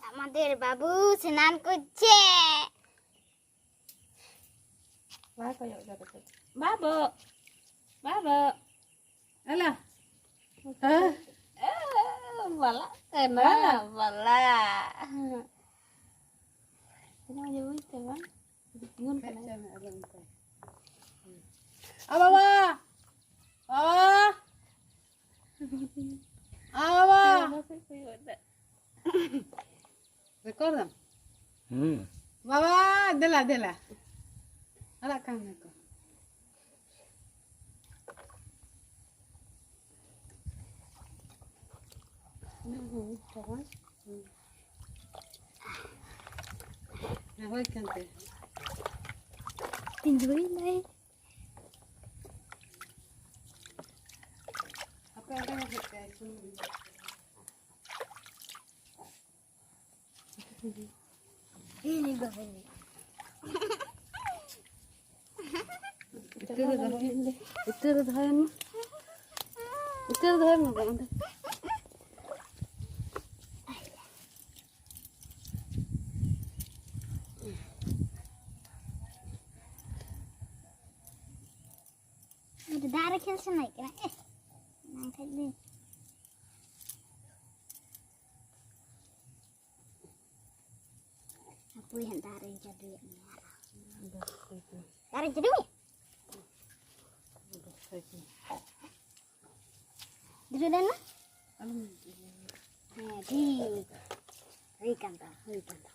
আমাদের বাবু স্নান করছে। বাবু বাবু এলা bala kena bala ini aja wis teman bingung kan Ababa record them. Baba dela ala kan ko na hoy kante Tinjuin deh. apa yang kamu pakai sini Ini bapak ini. itu dah kan Ada darah kelsen naik kena. Nangkat deh. Aku yang darah jadi ni. Darah jadi ni. Dulu dah na? Di. Hei kanta. Hei kanta.